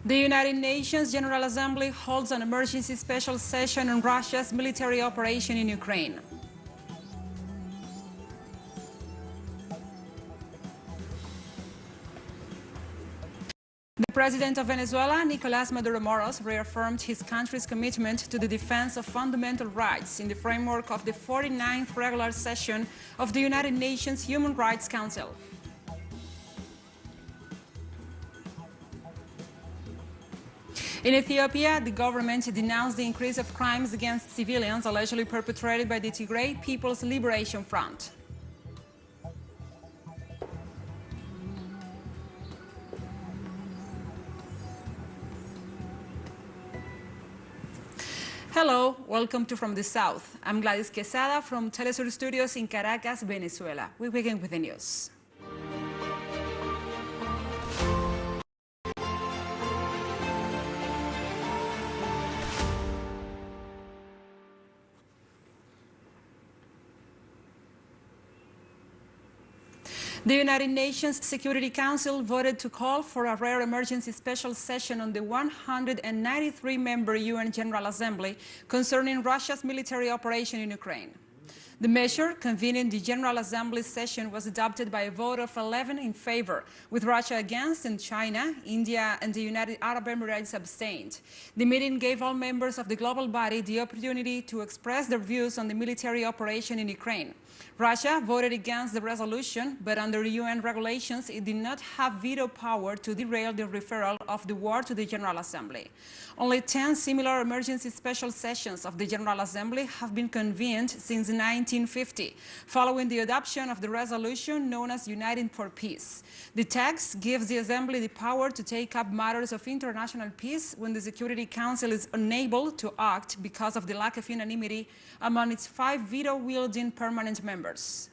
The United Nations General Assembly holds an emergency special session on Russia's military operation in Ukraine. The President of Venezuela, Nicolás Maduro Moros, reaffirmed his country's commitment to the defense of fundamental rights in the framework of the 49th regular session of the United Nations Human Rights Council. In Ethiopia, the government denounced the increase of crimes against civilians allegedly perpetrated by the Tigray People's Liberation Front. Hello, welcome to From the South. I'm Gladys Quesada from teleSUR Studios in Caracas, Venezuela. We begin with the news. The United Nations Security Council voted to call for a rare emergency special session on the 193-member UN General Assembly concerning Russia's military operation in Ukraine. The measure convening the General Assembly session was adopted by a vote of 11 in favor, with Russia against and China, India, and the United Arab Emirates abstained. The meeting gave all members of the global body the opportunity to express their views on the military operation in Ukraine. Russia voted against the resolution, but under UN regulations, it did not have veto power to derail the referral of the war to the General Assembly. Only 10 similar emergency special sessions of the General Assembly have been convened since 1950, following the adoption of the resolution known as Uniting for Peace. The text gives the Assembly the power to take up matters of international peace when the Security Council is unable to act because of the lack of unanimity among its 5 veto-wielding permanent members.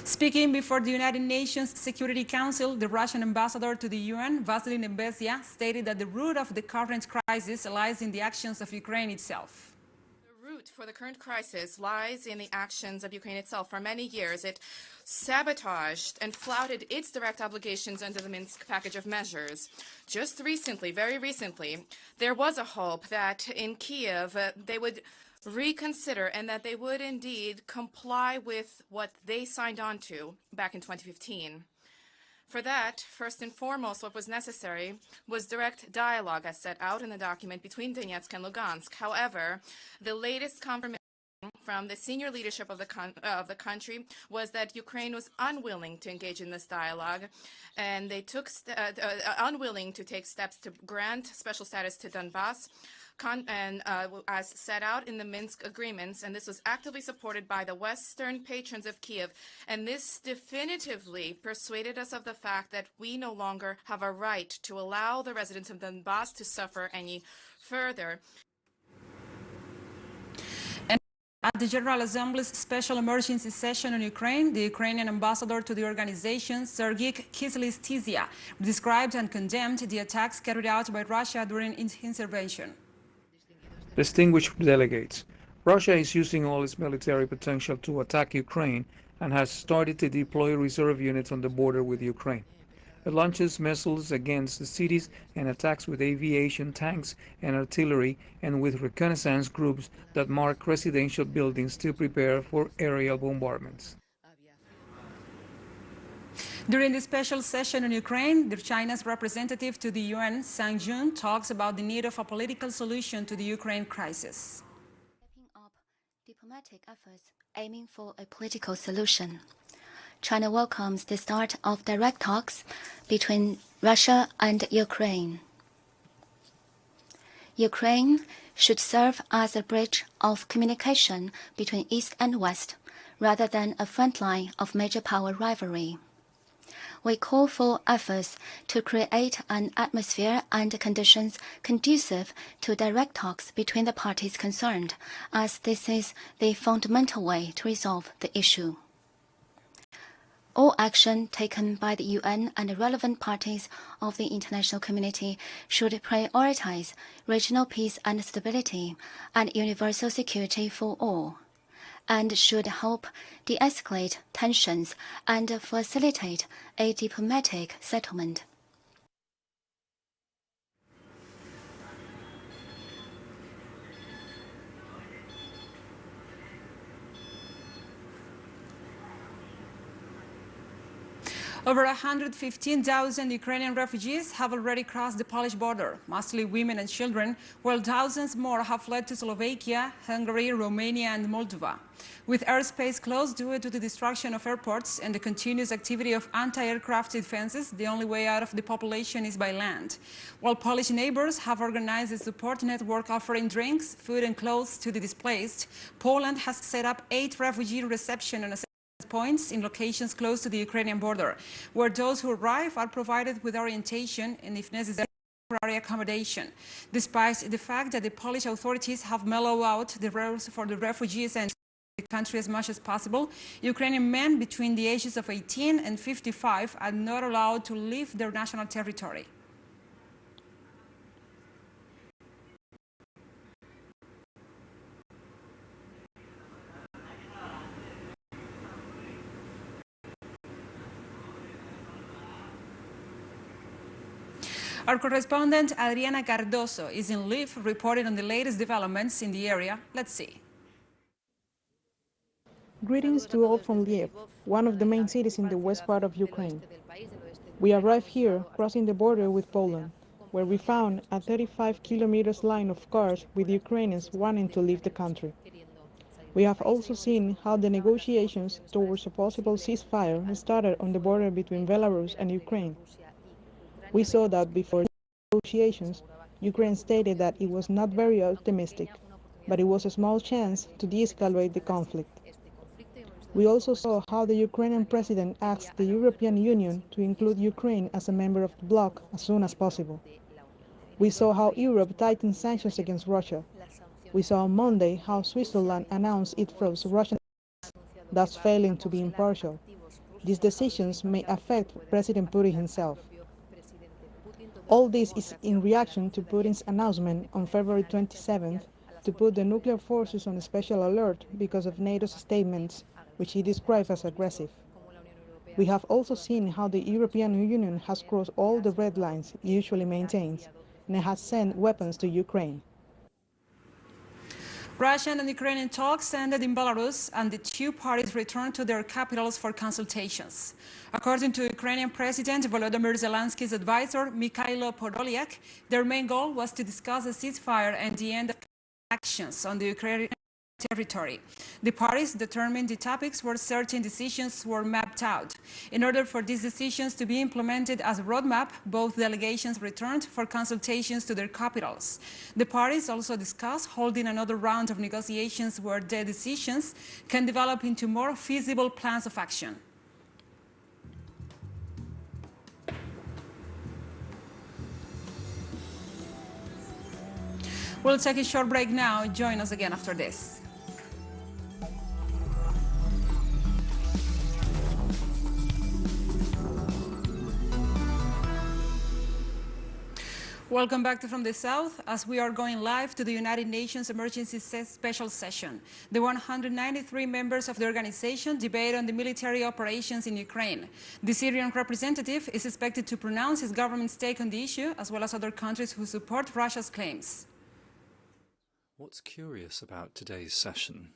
Speaking before the United Nations Security Council, the Russian ambassador to the UN, Vasily Nebenzia, stated that the root of the current crisis lies in the actions of Ukraine itself. The root for the current crisis lies in the actions of Ukraine itself. For many years, it sabotaged and flouted its direct obligations under the Minsk package of measures. Just recently, very recently, there was a hope that in Kiev they would reconsider and that they would indeed comply with what they signed on to back in 2015. For that, first and foremost, what was necessary was direct dialogue as set out in the document between Donetsk and Lugansk. However, the latest confirmation from the senior leadership of the country was that Ukraine was unwilling to engage in this dialogue, and they took unwilling to take steps to grant special status to Donbass, as set out in the Minsk agreements, and this was actively supported by the Western patrons of Kiev. And this definitively persuaded us of the fact that we no longer have a right to allow the residents of Donbass to suffer any further. At the General Assembly's special emergency session on Ukraine, the Ukrainian ambassador to the organization, Sergei Kyslytsya, described and condemned the attacks carried out by Russia during its intervention. Distinguished delegates, Russia is using all its military potential to attack Ukraine and has started to deploy reserve units on the border with Ukraine. It launches missiles against the cities and attacks with aviation, tanks, and artillery, and with reconnaissance groups that mark residential buildings to prepare for aerial bombardments. During the special session on Ukraine, China's representative to the UN, Sang Jun, talks about the need of a political solution to the Ukraine crisis. Stepping up diplomatic efforts aiming for a political solution. China welcomes the start of direct talks between Russia and Ukraine. Ukraine should serve as a bridge of communication between East and West, rather than a front line of major power rivalry. We call for efforts to create an atmosphere and conditions conducive to direct talks between the parties concerned, as this is the fundamental way to resolve the issue. All action taken by the UN and the relevant parties of the international community should prioritize regional peace and stability and universal security for all. and should help de-escalate tensions and facilitate a diplomatic settlement. Over 115,000 Ukrainian refugees have already crossed the Polish border, mostly women and children, while thousands more have fled to Slovakia, Hungary, Romania and Moldova. With airspace closed due to the destruction of airports and the continuous activity of anti-aircraft defenses, the only way out of the population is by land. While Polish neighbors have organized a support network offering drinks, food and clothes to the displaced, Poland has set up 8 refugee reception and points in locations close to the Ukrainian border, where those who arrive are provided with orientation and, if necessary, temporary accommodation. Despite the fact that the Polish authorities have mellowed out the rules for the refugees and the country as much as possible, Ukrainian men between the ages of 18 and 55 are not allowed to leave their national territory. Our correspondent Adriana Cardoso is in Lviv reporting on the latest developments in the area. Let's see. Greetings to all from Lviv, one of the main cities in the west part of Ukraine. We arrived here crossing the border with Poland, where we found a 35-kilometers line of cars with Ukrainians wanting to leave the country. We have also seen how the negotiations towards a possible ceasefire started on the border between Belarus and Ukraine. We saw that before negotiations, Ukraine stated that it was not very optimistic, but it was a small chance to de-escalate the conflict. We also saw how the Ukrainian President asked the European Union to include Ukraine as a member of the bloc as soon as possible. We saw how Europe tightened sanctions against Russia. We saw on Monday how Switzerland announced it froze Russian assets, thus failing to be impartial. These decisions may affect President Putin himself. All this is in reaction to Putin's announcement on February 27th to put the nuclear forces on a special alert because of NATO's statements, which he described as aggressive. We have also seen how the European Union has crossed all the red lines it usually maintains and has sent weapons to Ukraine. Russian and Ukrainian talks ended in Belarus, and the two parties returned to their capitals for consultations. According to Ukrainian President Volodymyr Zelensky's advisor, Mikhailo Podolyak, their main goal was to discuss a ceasefire and the end of actions on the Ukrainian territory. The parties determined the topics where certain decisions were mapped out. In order for these decisions to be implemented as a roadmap, both delegations returned for consultations to their capitals. The parties also discussed holding another round of negotiations where the decisions can develop into more feasible plans of action. We'll take a short break now. Join us again after this. Welcome back to From the South, as we are going live to the United Nations Emergency Special Session. The 193 members of the organization debate on the military operations in Ukraine. The Syrian representative is expected to pronounce his government's take on the issue, as well as other countries who support Russia's claims. What's curious about today's session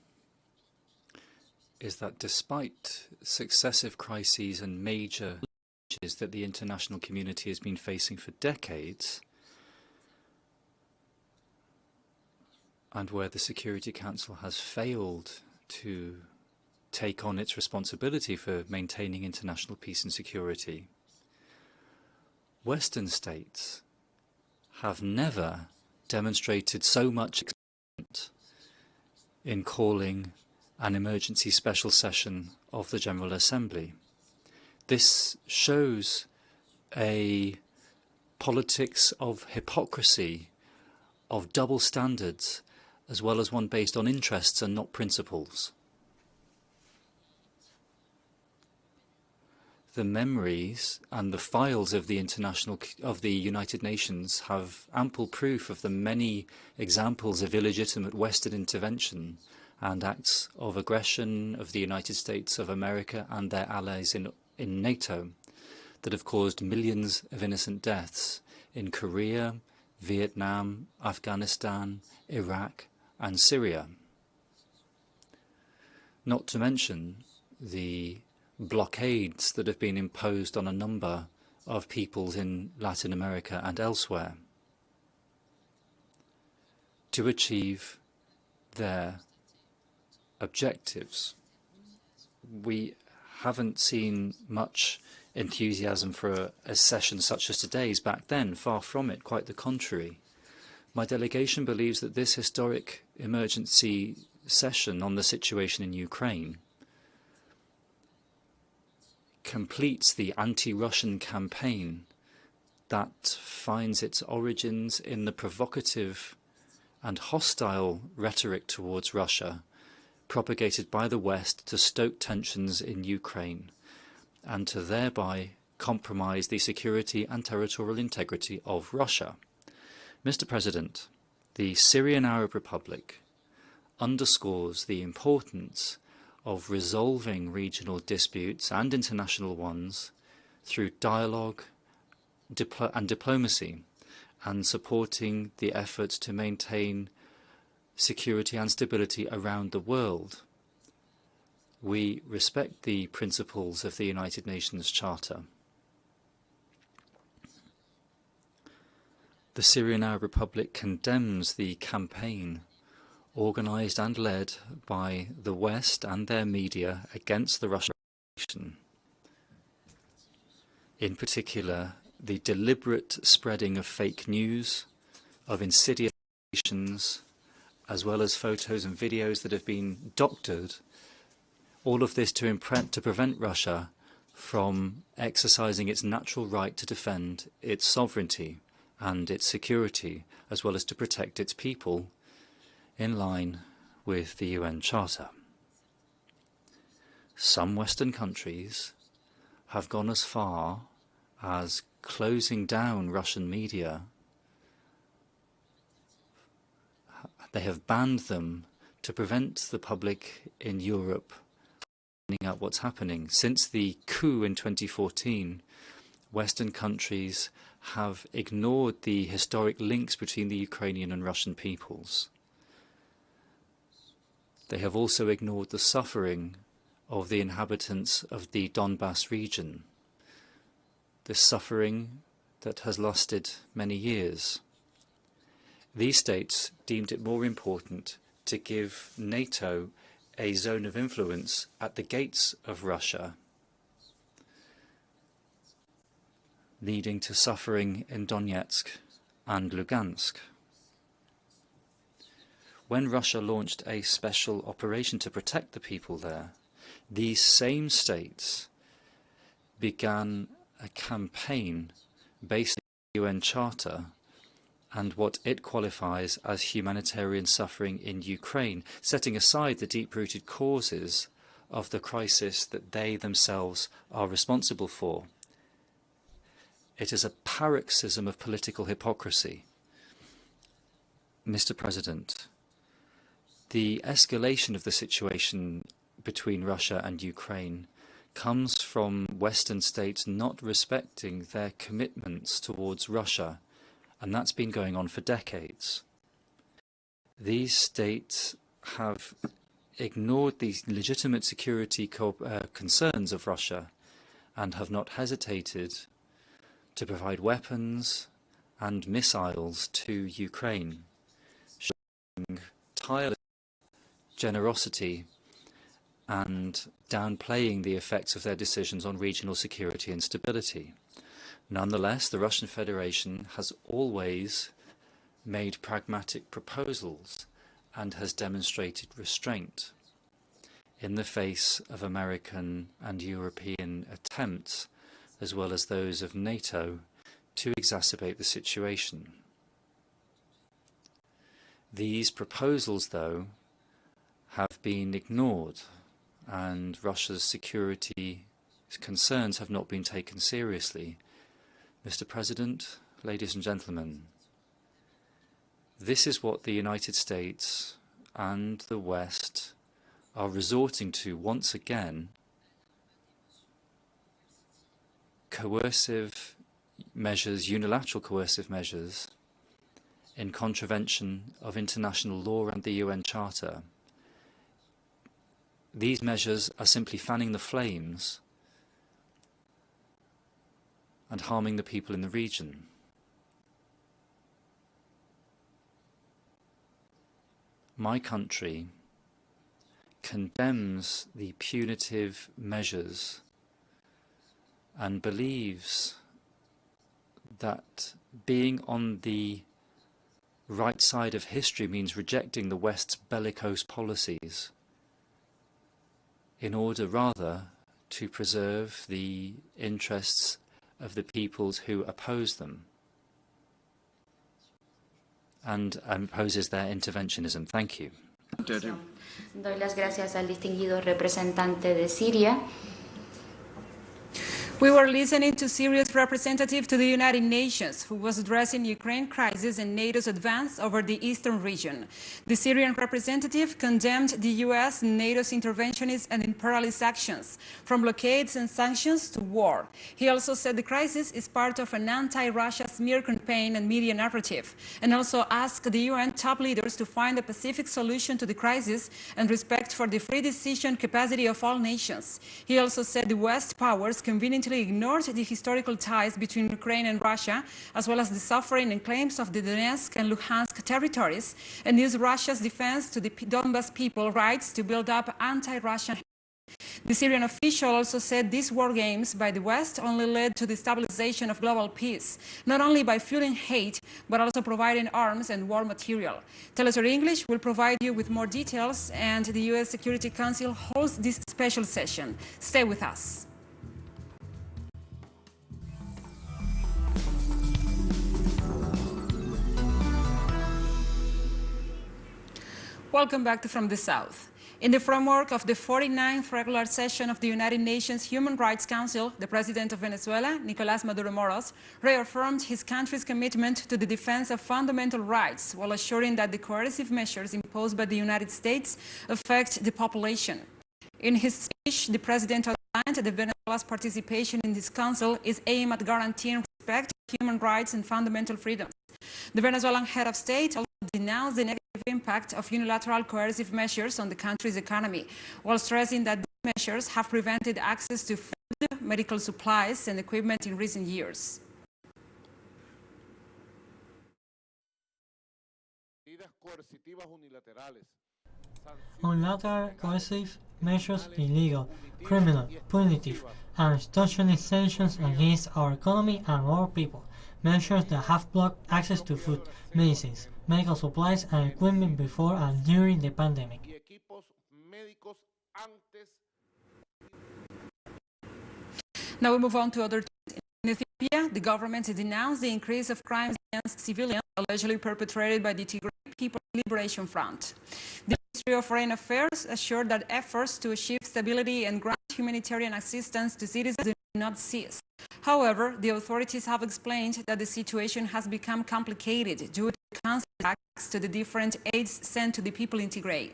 is that despite successive crises and major challenges that the international community has been facing for decades, and where the Security Council has failed to take on its responsibility for maintaining international peace and security, Western states have never demonstrated so much excitement in calling an emergency special session of the General Assembly. This shows a politics of hypocrisy, of double standards, as well as one based on interests and not principles. The memories and the files of the United Nations have ample proof of the many examples of illegitimate Western intervention and acts of aggression of the United States of America and their allies in NATO that have caused millions of innocent deaths in Korea, Vietnam, Afghanistan, Iraq and Syria. Not to mention the blockades that have been imposed on a number of peoples in Latin America and elsewhere to achieve their objectives. We haven't seen much enthusiasm for a session such as today's back then, far from it, quite the contrary. My delegation believes that this historic emergency session on the situation in Ukraine completes the anti-Russian campaign that finds its origins in the provocative and hostile rhetoric towards Russia propagated by the West to stoke tensions in Ukraine and to thereby compromise the security and territorial integrity of Russia. Mr. President, the Syrian Arab Republic underscores the importance of resolving regional disputes and international ones through dialogue and diplomacy, and supporting the efforts to maintain security and stability around the world. We respect the principles of the United Nations Charter. The Syrian Arab Republic condemns the campaign organised and led by the West and their media against the Russian Federation. In particular, the deliberate spreading of fake news, of insidious accusations, as well as photos and videos that have been doctored, all of this to prevent Russia from exercising its natural right to defend its sovereignty and its security, as well as to protect its people in line with the UN Charter. Some Western countries have gone as far as closing down Russian media. They have banned them to prevent the public in Europe finding out what's happening. Since the coup in 2014, Western countries have ignored the historic links between the Ukrainian and Russian peoples. They have also ignored the suffering of the inhabitants of the Donbass region, this suffering that has lasted many years. These states deemed it more important to give NATO a zone of influence at the gates of Russia, leading to suffering in Donetsk and Lugansk. When Russia launched a special operation to protect the people there, these same states began a campaign based on the UN Charter and what it qualifies as humanitarian suffering in Ukraine, setting aside the deep-rooted causes of the crisis that they themselves are responsible for. It is a paroxysm of political hypocrisy. Mr. President, the escalation of the situation between Russia and Ukraine comes from Western states not respecting their commitments towards Russia, and that's been going on for decades. These states have ignored the legitimate security concerns of Russia and have not hesitated to provide weapons and missiles to Ukraine, showing tireless generosity and downplaying the effects of their decisions on regional security and stability. Nonetheless, the Russian Federation has always made pragmatic proposals and has demonstrated restraint in the face of American and European attempts, as well as those of NATO, to exacerbate the situation. These proposals, though, have been ignored, and Russia's security concerns have not been taken seriously. Mr. President, ladies and gentlemen, this is what the United States and the West are resorting to, once again, coercive measures, unilateral coercive measures, in contravention of international law and the UN Charter. These measures are simply fanning the flames and harming the people in the region. My country condemns the punitive measures and believes that being on the right side of history means rejecting the West's bellicose policies in order rather to preserve the interests of the peoples who oppose them and opposes their interventionism. Thank you. Doy las gracias al distinguido representante de Siria. We were listening to Syria's representative to the United Nations, who was addressing Ukraine crisis and NATO's advance over the eastern region. The Syrian representative condemned the US and NATO's interventionist and imperialist actions, from blockades and sanctions to war. He also said the crisis is part of an anti-Russia smear campaign and media narrative, and also asked the UN top leaders to find a pacific solution to the crisis and respect for the free decision capacity of all nations. He also said the West powers conveniently ignored the historical ties between Ukraine and Russia, as well as the suffering and claims of the Donetsk and Luhansk territories, and used Russia's defense to the Donbas people rights to build up anti-Russian. The Syrian official also said these war games by the West only led to the stabilization of global peace, not only by fueling hate, but also providing arms and war material. TeleSUR English will provide you with more details, and the U.S. Security Council hosts this special session. Stay with us. Welcome back to From the South. In the framework of the 49th regular session of the United Nations Human Rights Council, the President of Venezuela, Nicolás Maduro Moros, reaffirmed his country's commitment to the defense of fundamental rights while assuring that the coercive measures imposed by the United States affect the population. In his speech, the President outlined that Venezuela's participation in this council is aimed at guaranteeing respect for human rights and fundamental freedoms. The Venezuelan head of state also denounced the negative impact of unilateral coercive measures on the country's economy, while stressing that these measures have prevented access to food, medical supplies, and equipment in recent years. Unilateral coercive measures illegal, criminal, punitive, and extortionist sanctions against our economy and our people. Measures that have blocked access to food, medicines, medical supplies, and equipment before and during the pandemic. Now we move on to other things. In Ethiopia, the government denounced the increase of crimes against civilians allegedly perpetrated by the Tigray People's Liberation Front. The Ministry of Foreign Affairs assured that efforts to achieve stability and grant humanitarian assistance to citizens do not cease. However, the authorities have explained that the situation has become complicated due to constant attacks to the different aids sent to the people in Tigray.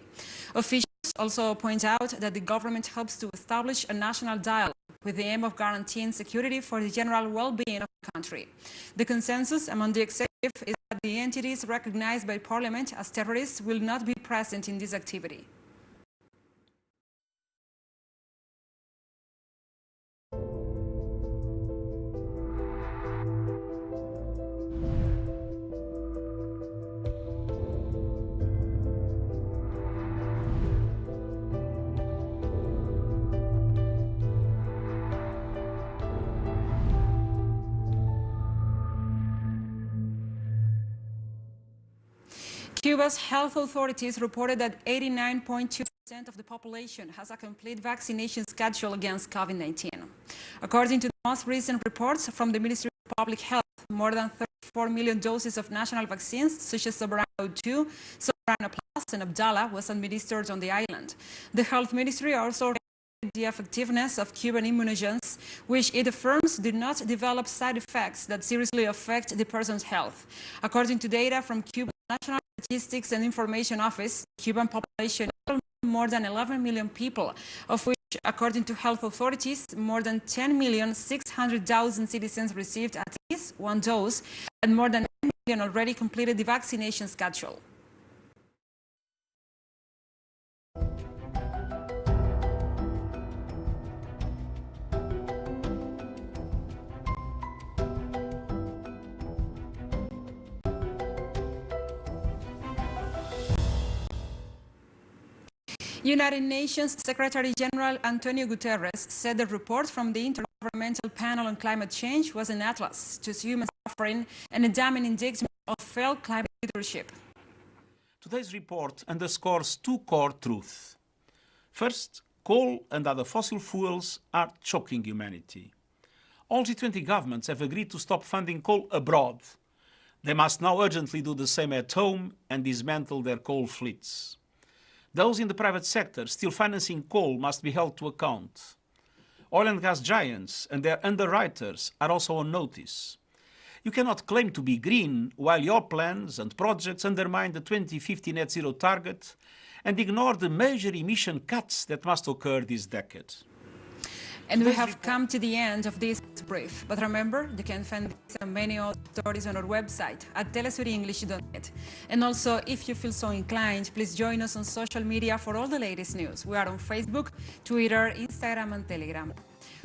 Officials also point out that the government hopes to establish a national dialogue with the aim of guaranteeing security for the general well-being of the country. The consensus among the executive is that the entities recognized by Parliament as terrorists will not be present in this activity. Cuba's health authorities reported that 89.2% of the population has a complete vaccination schedule against COVID-19. According to the most recent reports from the Ministry of Public Health, more than 34 million doses of national vaccines, such as Soberano 2, Soberano Plus, and Abdala, was administered on the island. The Health Ministry also rated the effectiveness of Cuban immunogens, which it affirms do not develop side effects that seriously affect the person's health. According to data from Cuba, National Statistics and Information Office, the Cuban population is more than 11 million people, of which, according to health authorities, more than 10,600,000 citizens received at least one dose, and more than 9 million already completed the vaccination schedule. United Nations Secretary General Antonio Guterres said the report from the Intergovernmental Panel on Climate Change was an atlas to human suffering and a damning indictment of failed climate leadership. Today's report underscores two core truths. First, coal and other fossil fuels are choking humanity. All G20 governments have agreed to stop funding coal abroad. They must now urgently do the same at home and dismantle their coal fleets. Those in the private sector still financing coal must be held to account. Oil and gas giants and their underwriters are also on notice. You cannot claim to be green while your plans and projects undermine the 2050 net zero target and ignore the major emission cuts that must occur this decade. And we have come to the end of this brief. But remember, you can find many other stories on our website at telesurenglish.net. And also, if you feel so inclined, please join us on social media for all the latest news. We are on Facebook, Twitter, Instagram, and Telegram.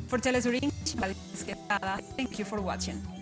For TeleSUR English, thank you for watching.